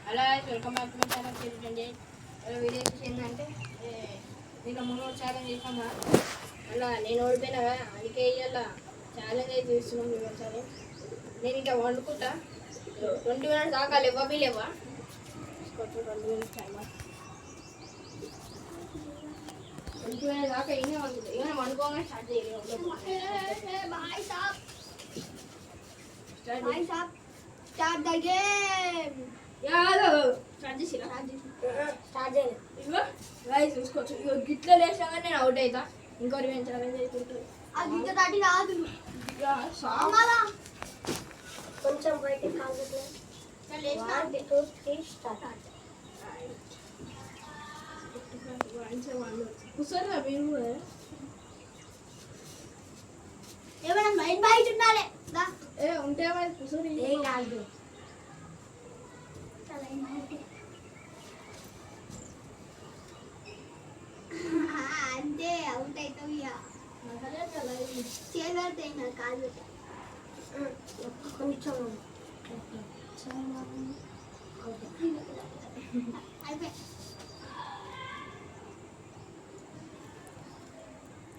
అలా welcome back to my channel చేయండి. Video ఏంటంటే నేను మూడు ఛాలెంజ్ చేసామా అలా నేను ఓడిపోయినా అందుకే ఇవాళ ఛాలెంజ్ అయితే చేస్తున్నాం. ఒకసారి నేను ఇంకా వండుకుంటా 20 minutes దాకా లేవా లేవా 20 minutes టైం 20 minutes దాకా ఏమైనా వండుకుంటా ఏమైనా వండుకోగానే స్టార్ట్ చేయాలి. Start the game. స్టార్ట్ చేయాలి. ఇగో గైస్ చూసుకోవచ్చు. ఇగో గిట్ల లేచాగా నేను అవుట్ అవుతా. ఇంకోటి మేము ఛాలెంజ్ అవుతుంటారు. ఆ గిట్ల దాటి రాదు. కొంచెం బయటికి కాదు. కూర్చోరా మీరు ఏమైనా మైండ్ బయట ఉండాలి. ఉంటే కూర్చొని ఏం కాదు. అంతే అవుట్ అవుతావు ఇక చేయగలుగుతాయి నాకు కాదు. కొంచెం అయిపోయి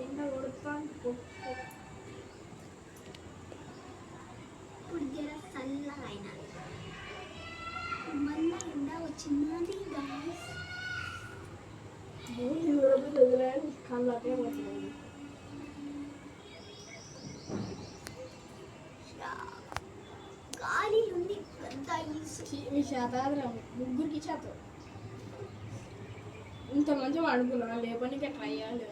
ఎండ కొడతాను. ఇప్పుడు జర చల్లగా అయినా మళ్ళీ ఎండ వచ్చింది గాయస్. గాలి ఉంది మీ శాతం ముగ్గురికి శాతం ఇంత మంచిగా అడుగున్నా లేపనికే ట్రై చేయాలి.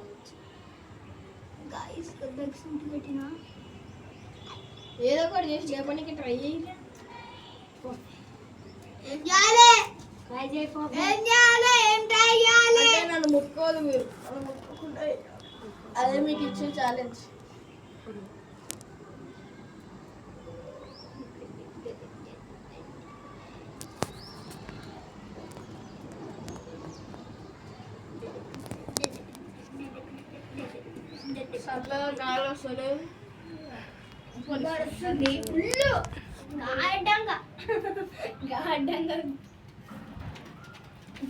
గాయస్ ఇంటి పెట్టినా ఏదో ఒకటి చేసి లేపనికి ట్రై చేయాలి. ఏం చేయాలి ట్రై చేయకపో. ఏం చేయాలి ఏం ట్రై చేయాలి. అంటే నన్ను ముట్టుకోదు మీరు నన్ను ముట్టుకుంటే అదే మీకు ఇచ్చే ఛాలెంజ్. చల్లగా గాలి వస్తుంది.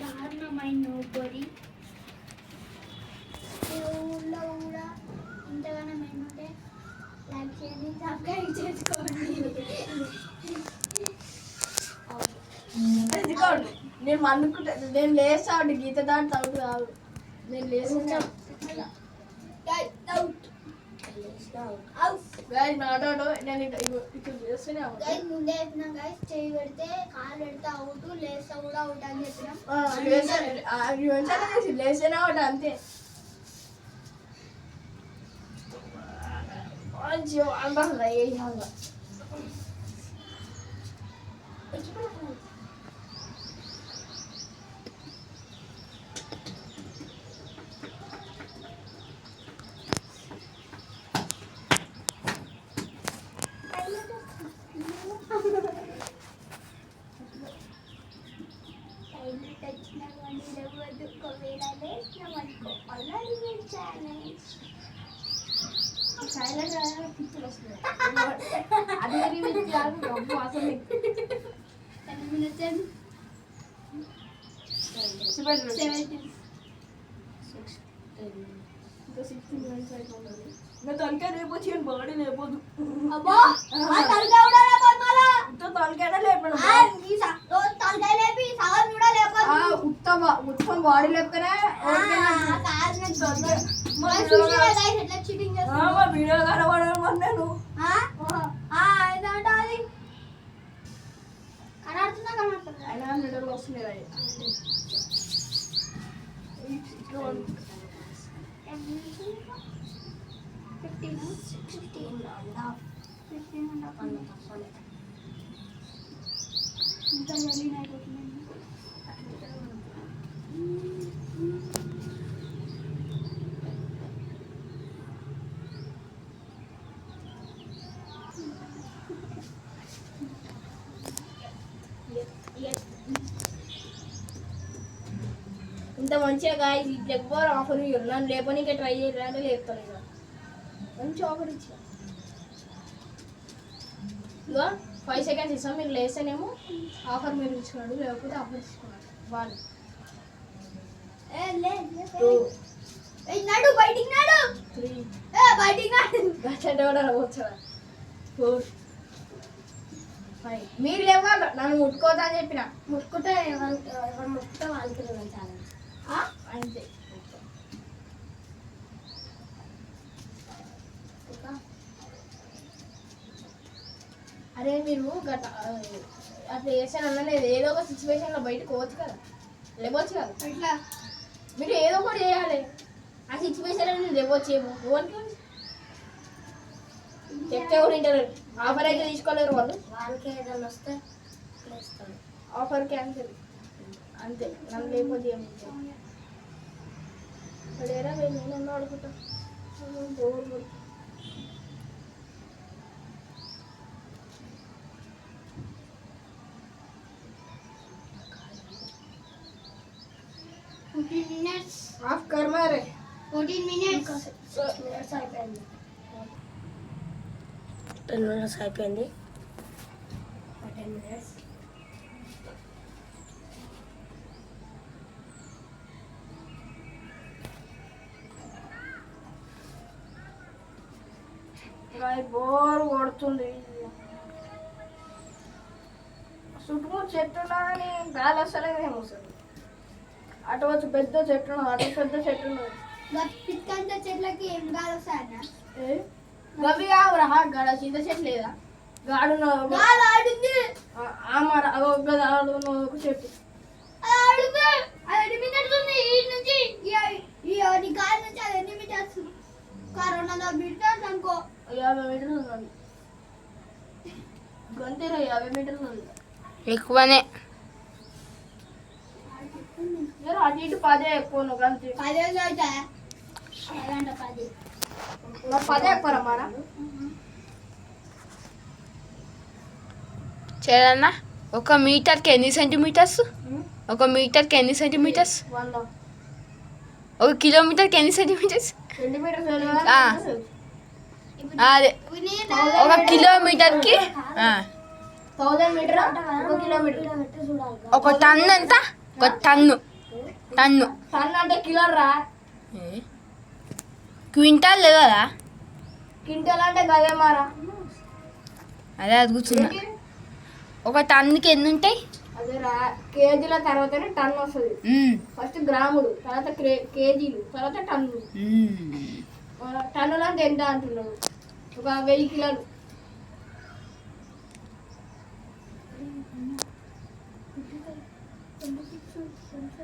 దారుణమైన పొరి ఊళ్ళో కూడా ఇంతగానో మేముంటే లైక్ చేయండి, సబ్స్క్రైబ్ చేసుకోండి. నేను అనుకుంటా నేను లేస్తా గీత దాటి తగ్గు కాదు. నేను లేస్తా నేను ఇక్కడ చేస్తూనే గైస్ ముందే చెప్పినా గైస్ చేయి పెడితే కాలు పెడితే అవుట్, లేస్తా కూడా అవుట్ అని చెప్పినాం. లేసేనా ఒకటి అంతే. తలకాయ లేకపోతే బాడీ లేకపోదు. మొత్తం బాడీ లేకపోతే వీడియో కనబడడం నేను అయినా వీడియోలో వస్తున్నాయి. ఇంత జల్దీ అయిపోతుంది. ఇంత మంచిగా గాయస్ ఇట్లా ఎవ్వరు ఆఫర్ ఇవ్వరు. నన్ను లేపనికే ట్రై చేయాలంటే లేపుతాను. ఇక మంచి ఆఫర్ ఇచ్చా ఇక 5 సెకండ్స్ ఇస్తాం, మీరు లేస్తేనేమో ఆఫర్ మీరు ఇచ్చుకున్నాడు, లేకపోతే ఆఫర్ ఇచ్చుకున్నాడు. 1 2 నాడు బయటికి నాడు 3 బయటికి నాడు గంట కూడా వచ్చాడు 4 5. మీరు లేవాలి, నన్ను ముట్టుకోవద్దా అని చెప్పిన. ముట్టుకుంటే ఎవరు ముట్టుకుంటే వాళ్ళకి ఛాలెంజ్ అంతే. అరే మీరు గట్ట అట్లా చేసాను అన్నలేదు, ఏదో ఒక సిచ్యువేషన్లో బయటకు పోవచ్చు కదా, లేవచ్చు కదా. ఎట్లా మీరు ఏదో ఒకటి చేయాలి, ఆ సిచ్యువేషన్లో నేను లేవచ్చేమో. ఎవరికి చెప్తే కూడా ఇంటర్ ఆఫర్ అయితే తీసుకోలేరు వాళ్ళు. వాళ్ళకి ఏదైనా వస్తే వేస్తాను. ఆఫర్ క్యాన్సిల్ అంతే, నన్ను లేకపోతే ఏమి అడేరా నేను అడుగుతా. Of కర్మారే 14 minutes. 10 minutes అయిపోయింది. 10 minutes అయిపోయింది. 10 minutes. బోర్ కొడుతుంది. చుట్టూ చెట్లు అని గాలి వస్తలేదేమో అసలు. అటు వచ్చి పెద్ద చెట్లు, అటు పెద్ద చెట్లు. పిక్కంత చెట్లకి ఏం గాలి వస్తాయన్న? గవి కావురా గడ చింత చెట్లు లేదా గాడు గాలి ఆడుంది. ఆమర ఆడున్న ఒక చెట్టు ఆడుంది. అది ఎన్ని మీటర్స్ ఉంది ఈ నుంచి? ఈ గాలి నుంచి అది ఎన్ని మీటర్స్? 200 మీటర్స్ అనుకో. 50 మీటర్లు ఉంది. గంతేరా 50 మీటర్లు ఉంది. ఎక్కువనే అటు ఇటు 10 ఎక్కువ గంతే. 10 అవుతాయా? 10. 10 ఎక్కువ మారా. చేయాలన్నా 1 మీటర్కి ఎన్ని సెంటీమీటర్స్? 1 మీటర్కి ఎన్ని సెంటీమీటర్స్? 100 1 కిలోమీటర్కి ఎన్ని సెంటీమీటర్స్? సెంటీమీటర్స్ అదే 1 కిలోమీటర్కి 1000 మీటర్ 1 కిలోమీటర్. 1 టన్ను ఎంత? 1 టన్ను టన్ను టన్ అంటే కిలో రా. క్వింటాల్ కదా? క్వింటల్ అంటే గదే మారా. అదే అడుగుతున్నా. 1 టన్నుకి ఎన్ని ఉంటాయి? అదే రా, కేజీల తర్వాతనే టన్ వస్తుంది. ఫస్ట్ గ్రాములు, తర్వాత కేజీలు, తర్వాత టన్నులు. టన్నులు అంటే ఎంత అంటున్నావు? 1000 కిలోలు.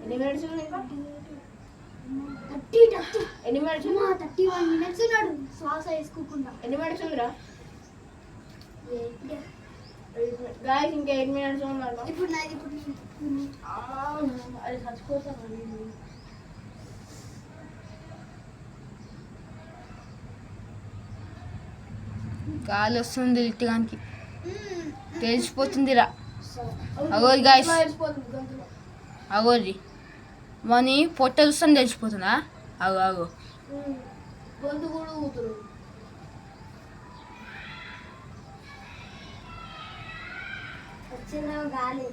ఎన్ని మినిట్స్ ఉంది ఇంకా? 30. ఎన్ని మినిట్స్ ఉంది? 31 minutes ఉన్నాడు శ్వాస వేసుకోకుండా. ఎన్ని మినిట్స్ ఉందిరా? గాయస్ ఇంకా 8 మినిట్స్ ఉందన్న. ఇప్పుడు నాది అది చచ్చిపోతాను. గాలి వస్తుంది లిట్టిగానికి, తెలిసిపోతుందిరా. అగోరి గాయస్, అగోరి మనీ పొట్ట చూస్తాను తెలిసిపోతుందా? అగో అగో గొంతు కూడా ఊతురు. వచ్చిందా గాలి?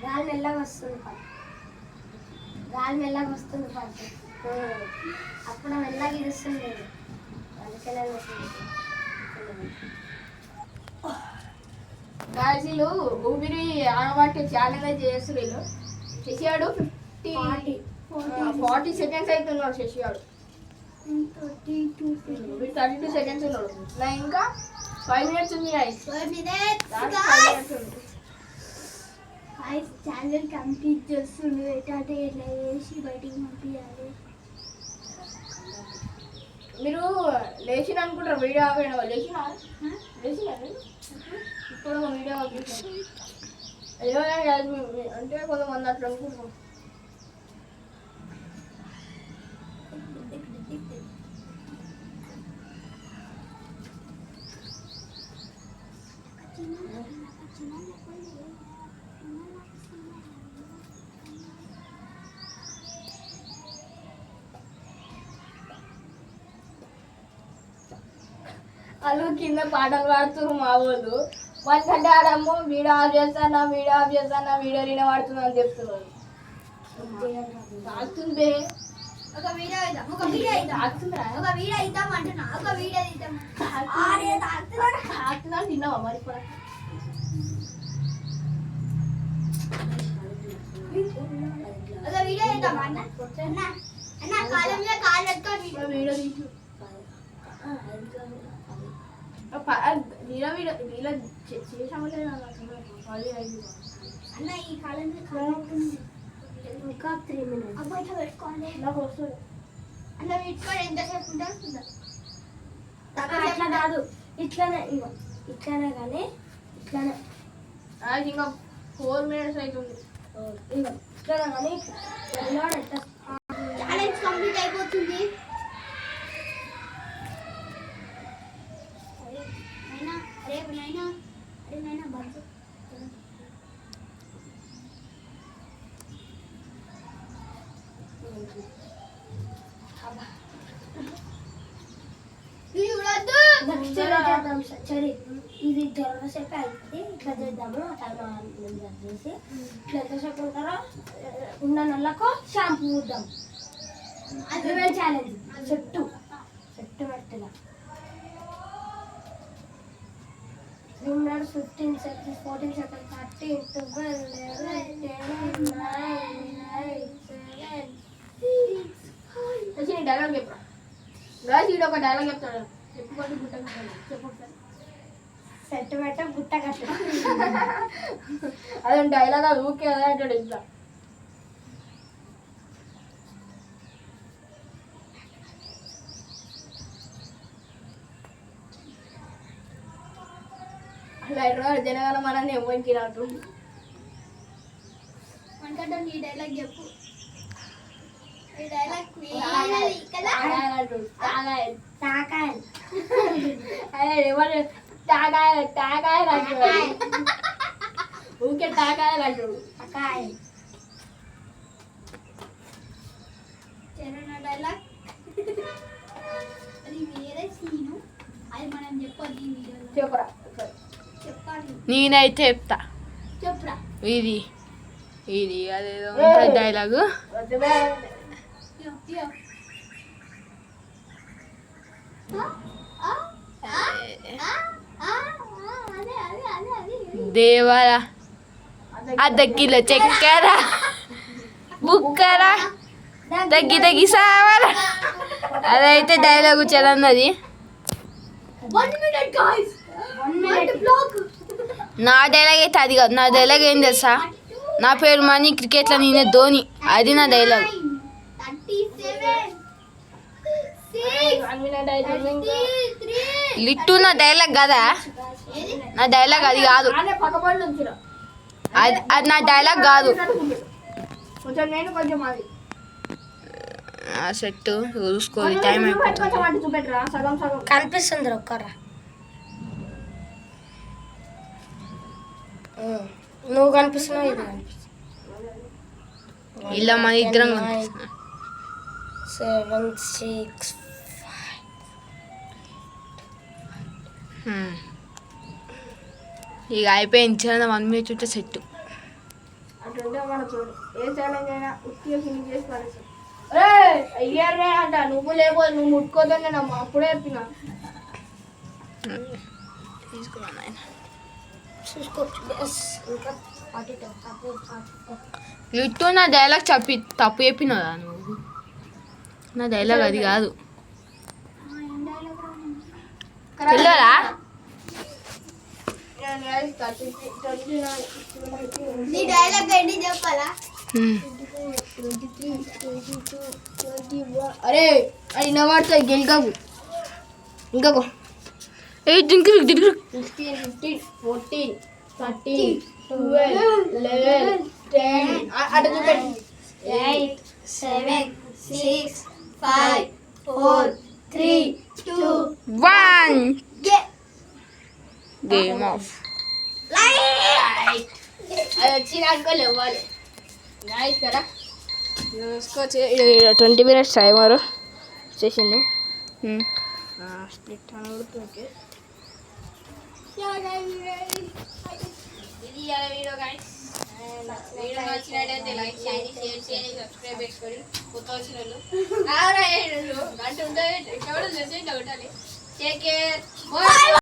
గాలి మెల్లగా వస్తుంది. గాలి మెల్లగా వస్తుంది. అప్పుడు మెల్లగా ఇరుస్తుంది. గాయస్ వీళ్ళు ఊపిరి ఆనబట్టి ఛాలెంజ్ చేస్తారు. వీళ్ళు శశియాడు 40 సెకండ్స్ అవుతున్నాడు. శశియాడు 32 సెకండ్స్ ఉన్నాడు. నా ఇంకా 5 మినిట్స్ ఉంది. 5 minutes. 5 మినిట్స్ ఉంది. ఛానల్ కంప్లీట్ చేస్తుండే ఎట్లా ఇట్లా వేసి బయటికి పంపించాలి. మీరు లేచిన అనుకుంటారు వీడియో ఆపేయడం. లేచిన ఇప్పుడు వీడియో ఆపేసాను. అంటే కొంతమంది అట్లా అనుకుంటున్నాం. వాళ్ళు కింద పాటలు పాడుతున్నారు మా వాళ్ళు వాళ్ళంటే ఆడమ్మో వీడియో ఆఫ్ చేస్తానా వీడియో రీనే వాడుతున్నా అని చెప్తున్నారు తాగుతుంది ఒక వీడియో ఇద్దాం అంటున్నా ఒక వీడియో ఇద్దాం తాగుతున్నా తిన్నావా మరి కూడా ఒక వీడియో ఇద్దాం అన్న కాలం మీద కాలు పెట్టుకొని వీడియో తీసు వీడియో చేసామో లేదా అన్న ఈ కాలం మీద కాలు పెట్టుకుంది ఇంకా 3 minutes. అబ్బాయి ఇట్లా పెట్టుకోండి నాకు వస్తుంది అన్న పెట్టుకొని ఎంతసేపు ఉంటుంది అట్లా కాదు ఇట్లానే ఇగో ఇట్లానే కానీ ఇట్లానే అది ఇంకా 4 minutes అవుతుంది ఇగో ఇట్లానే కానీ ఛాలెంజ్ కంప్లీట్ అయిపోతుంది నైనా బంధు సరే ఇది త్వరసేపు అవుతుంది ఇట్లా చేద్దాము టైం చేసి ఇట్లా ఎంతసేపు ఉంటారో ఉన్న నెలకు షాంపూ పూద్దాం అది ఛాలెంజ్ చెట్టు పెట్టిన 3 minutes 15 seconds 14 seconds 13 12 11 10 9 8 7 డైలాగ్ చెప్పరా గాయస్ వీడు ఒక డైలాగ్ చెప్తాడు చెప్పుకోండి గుట్ట చెప్పు సెట్ పెట్ట గుట్ట కట్ట అదే డైలాగ్ అది ఊకే అదే అంటాడు ఇంకా అలా జనగల మనల్ని ఎవరికి రాదు మనకంటే నీ డైలాగ్ చెప్పు ఈ డైలాగ్ కదా తాకాయలు అదే ఎవరు తాకాయలు అంటాడు ఊకే తాకాయలు అంటాడు తాకాయలు చెరువున డైలాగ్ అది వేరే సీను అది మనం చెప్పొద్దు ఈ వీడియోలో చెప్పరా చెప్పాలి నేనైతే చెప్తా చెప్పురా ఇది ఇది అదేదో ఉంటుంది డైలాగు యో అదే అదే అదే అదే దేవరా అర్ధ కిలో చక్కెర బుక్కరా తగ్గి సావరా అదైతే డైలాగు చలన్నది 1 minute guys 1 minute vlog నా డైలాగ్ అయితే అది కాదు నా డైలాగ్ ఏం తెలుసా నా పేరు మనీ క్రికెట్లో నేనే ధోని అది నా డైలాగ్ 37 6 లిట్టు నా డైలాగ్ కదా నా డైలాగ్ అది కాదు పక్కపడి నుంచి అది నా డైలాగ్ కాదు కొంచెం నేను కొంచెం అది ఆ సెట్ చూసుకోవాలి టైం అయిపోతుంది కొంచెం అంటే చూపెట్టరా సగం సగం కనిపిస్తుంది ఒక్కరా నువ్వు కనిపిస్తున్నావు ఇది ఇలా మన ఇద్దరం కనిపిస్తున్నాం 7 6 ఇక అయిపోయింది చిన్న 1 minute చుట్టే సెట్ అట్లుంటే మన చూడు ఏ ఛాలెంజ్ అయినా ఉత్తిగా ఫినిష్ చేసి పడేసి అయ్యారే అంట నువ్వు లేకపోతే నువ్వు ముట్టుకోదని నేను అప్పుడే చెప్పిన తీసుకున్నాను ఆయన చూసుకోవచ్చు ఇంకా 42 లిట్టు నా డైలాగ్ తప్పు చెప్పినదా నువ్వు నా డైలాగ్ అది కాదు తెలియదా నీ డైలాగ్ ఏంటి చెప్పాలా అరే అది నవ్వాడుతుంది గెలికాకు ఇంకా 8 దిగు 16 15 14 13 12 11 10 అటు చూపెట్టు 8 7 6 5 4 3 2 1 గేమ్ ఆఫ్ అది వచ్చినాక ఇవ్వాలి నైస్ కదా చూసుకోవచ్చు 20 minutes టైమర్ వచ్చేసింది స్ప్లిట్ అని ఓకే ఇది ఇవాళ వీడియో గైస్. వీడియో నచ్చినట్టయితే లైక్ చేయండి, షేర్ చేయండి, సబ్స్క్రైబ్ చేసుకోండి. కొత్త వచ్చిన వాళ్ళు గంట ఉంటుంది ఎవరు చేసి ఇట్లా కొట్టాలి. Take care.